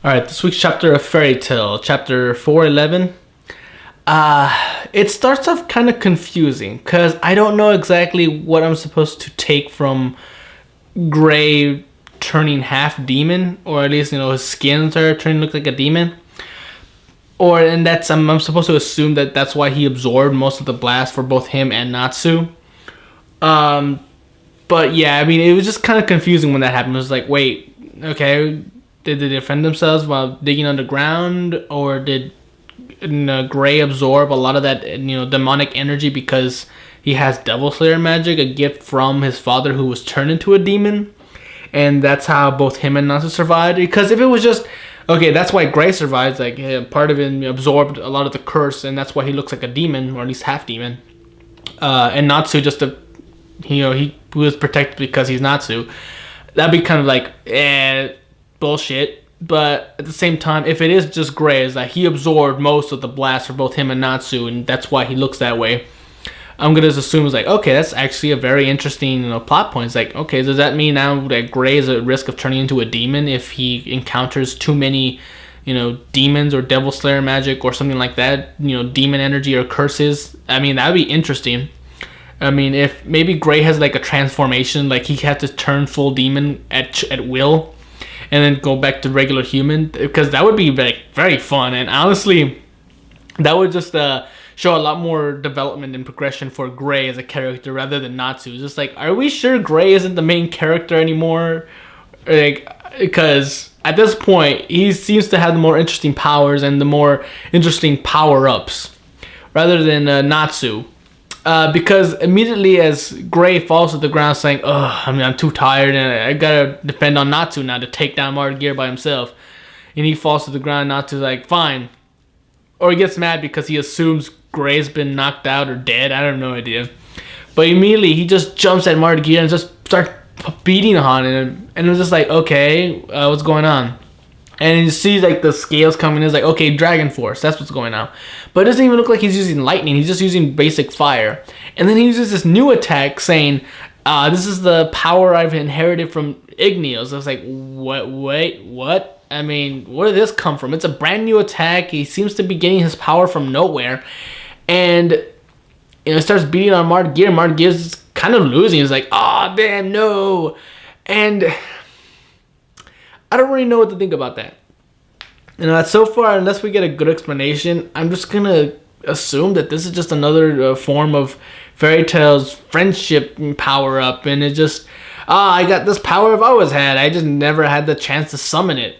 All right, this week's chapter of Fairy Tale, chapter 411. It starts off kind of confusing because I don't know exactly what I'm supposed to take from Gray turning half demon, or at least his skins are turning to look like a demon. And that's I'm supposed to assume that that's why he absorbed most of the blast for both him and Natsu. But yeah, I mean, it was just kind of confusing when that happened. It was like, wait, okay, did they defend themselves while digging underground, or did Gray absorb a lot of that demonic energy because he has Devil Slayer magic, a gift from his father who was turned into a demon, and that's how both him and Natsu survived? Because if it was just okay, that's why Gray survives. Like part of him absorbed a lot of the curse, and that's why he looks like a demon, or at least half demon. And Natsu he was protected because he's Natsu. That'd be kind of like bullshit. But at the same time, if it is just Gray, is that he absorbed most of the blast for both him and Natsu, and that's why he looks that way. I'm gonna just assume it's like, okay, that's actually a very interesting plot point. It's like, okay, does that mean now that Gray is at risk of turning into a demon if he encounters too many demons or Devil Slayer magic or something like that, demon energy or curses? I mean, that would be interesting. I mean, if maybe Gray has like a transformation, like he had to turn full demon at will and then go back to regular human, because that would be like very fun. And honestly, that would just show a lot more development and progression for Gray as a character rather than Natsu. Just like, are we sure Gray isn't the main character anymore? Like, because at this point, he seems to have the more interesting powers and the more interesting power-ups rather than Natsu. Because immediately as Gray falls to the ground saying, I'm too tired and I gotta depend on Natsu now to take down Martyr Gear by himself. And he falls to the ground, Natsu's like, fine. Or he gets mad because he assumes Gray's been knocked out or dead. I have no idea. But immediately he just jumps at Martyr Gear and just starts beating on him. And it was just like, okay, what's going on? And you see like the scales coming in. It's like, okay, Dragon Force, that's what's going on. But it doesn't even look like he's using lightning. He's just using basic fire. And then he uses this new attack saying, this is the power I've inherited from Igneos. I was like, what? I mean, where did this come from? It's a brand new attack. He seems to be getting his power from nowhere. And it starts beating on Martyr Gear. Martyr Gear's kind of losing. He's like, damn, no. And I don't really know what to think about that. So far, unless we get a good explanation, I'm just going to assume that this is just another form of Fairy Tail's friendship power-up. And it just, I got this power I've always had. I just never had the chance to summon it.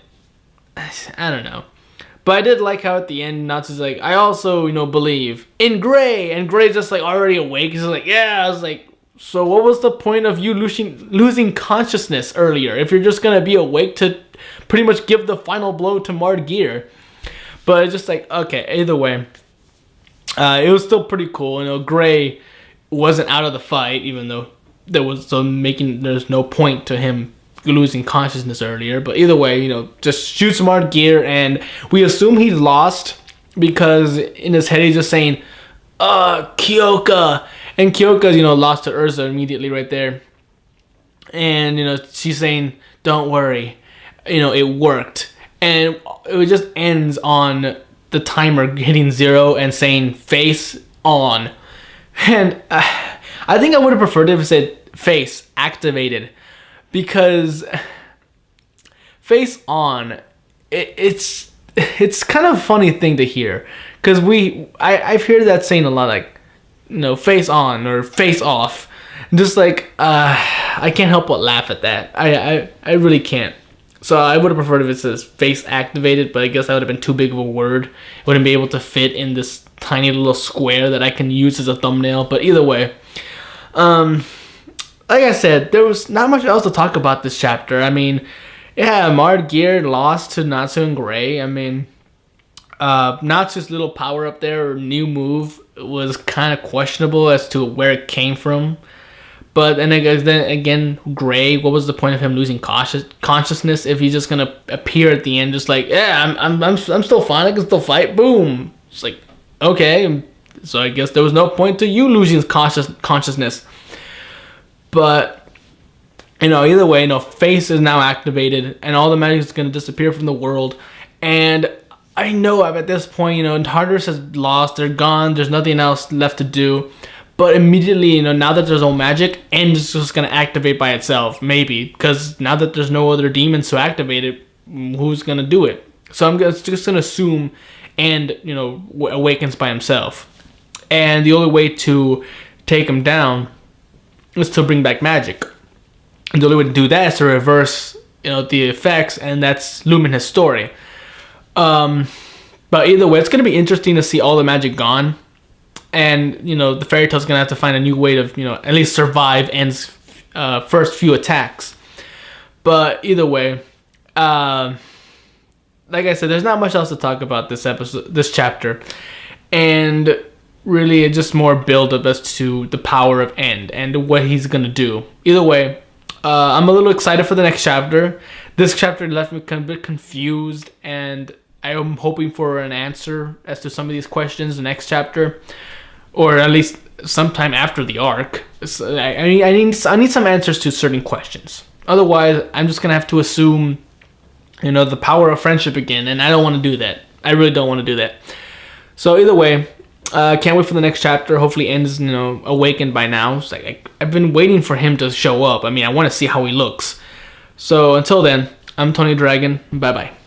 I don't know. But I did like how at the end, Natsu's like, I also, believe in Gray. And Gray's just like already awake. He's like, yeah. I was like, so what was the point of you losing consciousness earlier if you're just going to be awake to pretty much give the final blow to Martyr Gear? But it's just like, okay, either way. It was still pretty cool. Gray wasn't out of the fight, even though there's no point to him losing consciousness earlier. But either way, just shoots Martyr Gear, and we assume he's lost because in his head he's just saying, Kyoka. And Kyoka's, lost to Urza immediately right there. And, she's saying, don't worry. It worked. And it just ends on the timer hitting 0 and saying face on. And I think I would have preferred it if it said face activated. Because face on, it's kind of a funny thing to hear. Because I've heard that saying a lot, like, face on or face off. Just like, I can't help but laugh at that. I really can't. So I would have preferred if it says face activated, but I guess that would have been too big of a word. It wouldn't be able to fit in this tiny little square that I can use as a thumbnail. But either way, like I said, there was not much else to talk about this chapter. I mean, yeah, Martyr Gear lost to Natsu and Gray. I mean, Natsu's little power up there or new move was kind of questionable as to where it came from. But then again, Gray, what was the point of him losing consciousness if he's just gonna appear at the end, just like, yeah, I'm still fine, I can still fight, boom. It's like, okay, so I guess there was no point to you losing consciousness. But Either way, Face is now activated, and all the magic is going to disappear from the world. And I know at this point, Tartarus has lost. They're gone. There's nothing else left to do. But immediately, now that there's no magic, E.N.D is just going to activate by itself. Maybe. Because now that there's no other demons to activate it, who's going to do it? So I'm just going to assume E.N.D, awakens by himself. And the only way to take him down is to bring back magic. And the only way to do that is to reverse, the effects, and that's Lumen Histoire. But either way, it's going to be interesting to see all the magic gone. And, the fairy tale's going to have to find a new way to, at least survive E.N.D's first few attacks. But either way, like I said, there's not much else to talk about this chapter. And really, it's just more build-up as to the power of E.N.D and what he's going to do. Either way, I'm a little excited for the next chapter. This chapter left me a bit confused, and I am hoping for an answer as to some of these questions in the next chapter, or at least sometime after the arc. So I need some answers to certain questions. Otherwise, I'm just gonna have to assume, the power of friendship again, and I don't want to do that. I really don't want to do that. So either way, can't wait for the next chapter. Hopefully E.N.D is awakened by now. It's like I've been waiting for him to show up. I want to see how he looks. So until then, I'm Tony Dragon. Bye bye.